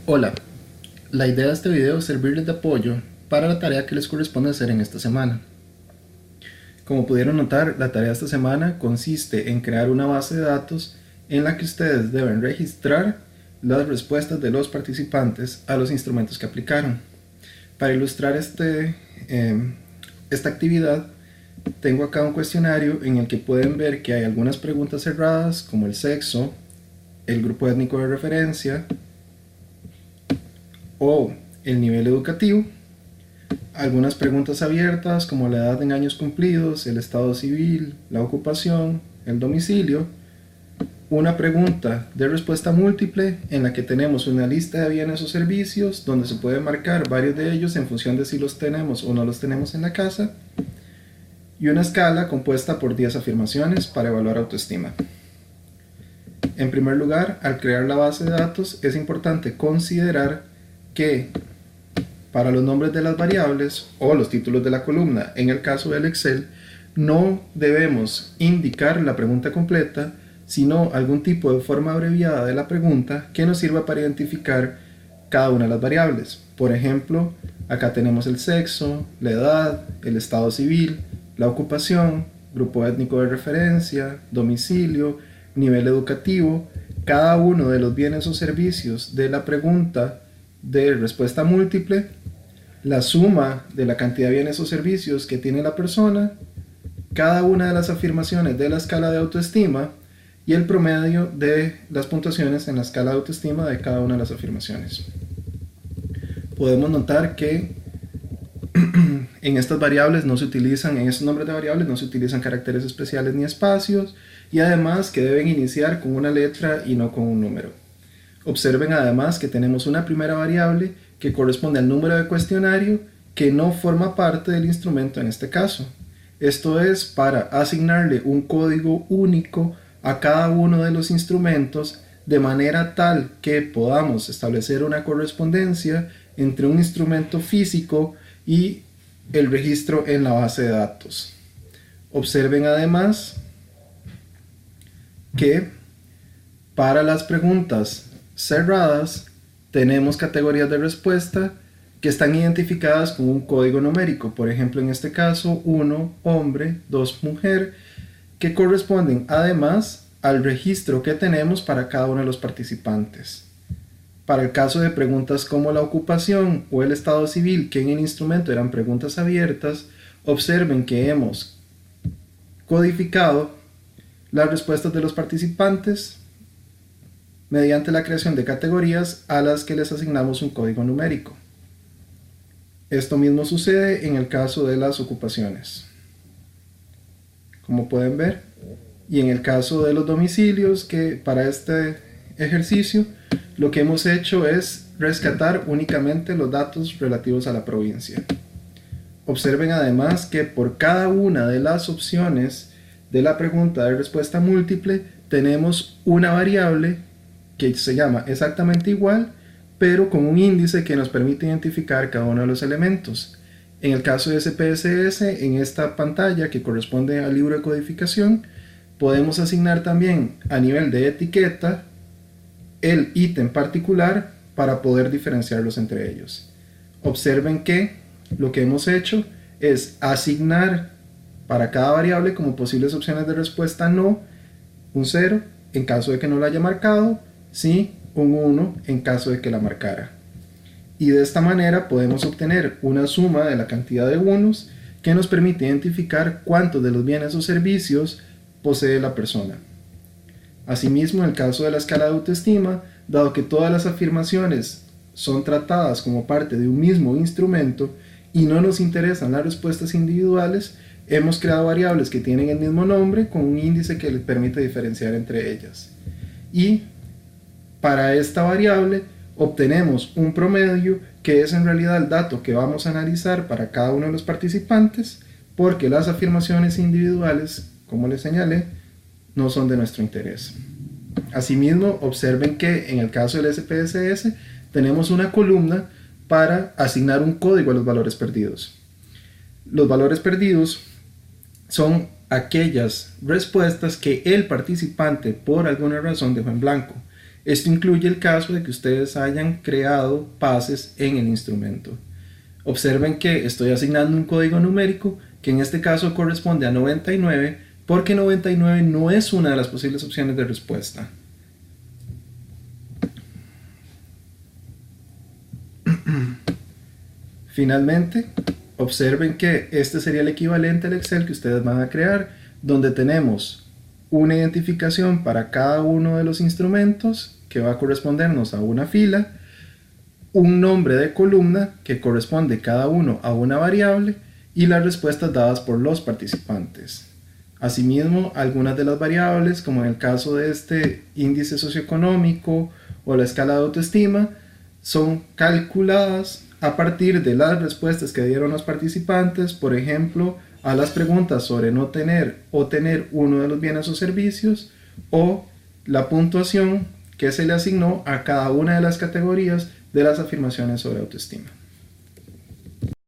Hola, la idea de este video es servirles de apoyo para la tarea que les corresponde hacer en esta semana. Como pudieron notar, la tarea de esta semana consiste en crear una base de datos en la que ustedes deben registrar las respuestas de los participantes a los instrumentos que aplicaron. Para ilustrar esta actividad, tengo acá un cuestionario en el que pueden ver que hay algunas preguntas cerradas como el sexo, el grupo étnico de referencia o el nivel educativo, algunas preguntas abiertas como la edad en años cumplidos, el estado civil, la ocupación, el domicilio, una pregunta de respuesta múltiple en la que tenemos una lista de bienes o servicios donde se puede marcar varios de ellos en función de si los tenemos o no los tenemos en la casa, y una escala compuesta por 10 afirmaciones para evaluar autoestima. En primer lugar, al crear la base de datos es importante considerar que para los nombres de las variables o los títulos de la columna, en el caso del Excel, no debemos indicar la pregunta completa, sino algún tipo de forma abreviada de la pregunta que nos sirva para identificar cada una de las variables. Por ejemplo, acá tenemos el sexo, la edad, el estado civil, la ocupación, grupo étnico de referencia, domicilio, nivel educativo. Cada uno de los bienes o servicios de la pregunta de respuesta múltiple, la suma de la cantidad de bienes o servicios que tiene la persona, cada una de las afirmaciones de la escala de autoestima y el promedio de las puntuaciones en la escala de autoestima de cada una de las afirmaciones. Podemos notar que en estas variables no se utilizan, en estos nombres de variables no se utilizan caracteres especiales ni espacios, y además que deben iniciar con una letra y no con un número. Observen además que tenemos una primera variable que corresponde al número de cuestionario que no forma parte del instrumento en este caso. Esto es para asignarle un código único a cada uno de los instrumentos de manera tal que podamos establecer una correspondencia entre un instrumento físico y el registro en la base de datos. Observen además que para las preguntas cerradas tenemos categorías de respuesta que están identificadas con un código numérico, por ejemplo en este caso 1 hombre, 2 mujer, que corresponden además al registro que tenemos para cada uno de los participantes. Para el caso de preguntas como la ocupación o el estado civil, que en el instrumento eran preguntas abiertas, observen que hemos codificado las respuestas de los participantes mediante la creación de categorías a las que les asignamos un código numérico. Esto mismo sucede en el caso de las ocupaciones, como pueden ver, y en el caso de los domicilios, que para este ejercicio lo que hemos hecho es rescatar únicamente los datos relativos a la provincia. Observen además que por cada una de las opciones de la pregunta de respuesta múltiple tenemos una variable que se llama exactamente igual, pero con un índice que nos permite identificar cada uno de los elementos. En el caso de SPSS, en esta pantalla que corresponde al libro de codificación, podemos asignar también a nivel de etiqueta el ítem particular para poder diferenciarlos entre ellos. Observen que lo que hemos hecho es asignar para cada variable como posibles opciones de respuesta no, un 0 en caso de que no lo haya marcado, sí, un 1 en caso de que la marcara. Y de esta manera podemos obtener una suma de la cantidad de unos que nos permite identificar cuántos de los bienes o servicios posee la persona. Asimismo, en el caso de la escala de autoestima, dado que todas las afirmaciones son tratadas como parte de un mismo instrumento y no nos interesan las respuestas individuales, hemos creado variables que tienen el mismo nombre con un índice que les permite diferenciar entre ellas. Y para esta variable obtenemos un promedio que es en realidad el dato que vamos a analizar para cada uno de los participantes, porque las afirmaciones individuales, como les señalé, no son de nuestro interés. Asimismo, observen que en el caso del SPSS tenemos una columna para asignar un código a los valores perdidos. Los valores perdidos son aquellas respuestas que el participante por alguna razón dejó en blanco. Esto incluye el caso de que ustedes hayan creado pases en el instrumento. Observen que estoy asignando un código numérico que en este caso corresponde a 99 porque 99 no es una de las posibles opciones de respuesta. Finalmente, observen que este sería el equivalente al Excel que ustedes van a crear, donde tenemos una identificación para cada uno de los instrumentos que va a correspondernos a una fila, un nombre de columna que corresponde cada uno a una variable y las respuestas dadas por los participantes. Asimismo, algunas de las variables, como en el caso de este índice socioeconómico o la escala de autoestima, son calculadas a partir de las respuestas que dieron los participantes, por ejemplo, a las preguntas sobre no tener o tener uno de los bienes o servicios, o la puntuación que se le asignó a cada una de las categorías de las afirmaciones sobre autoestima.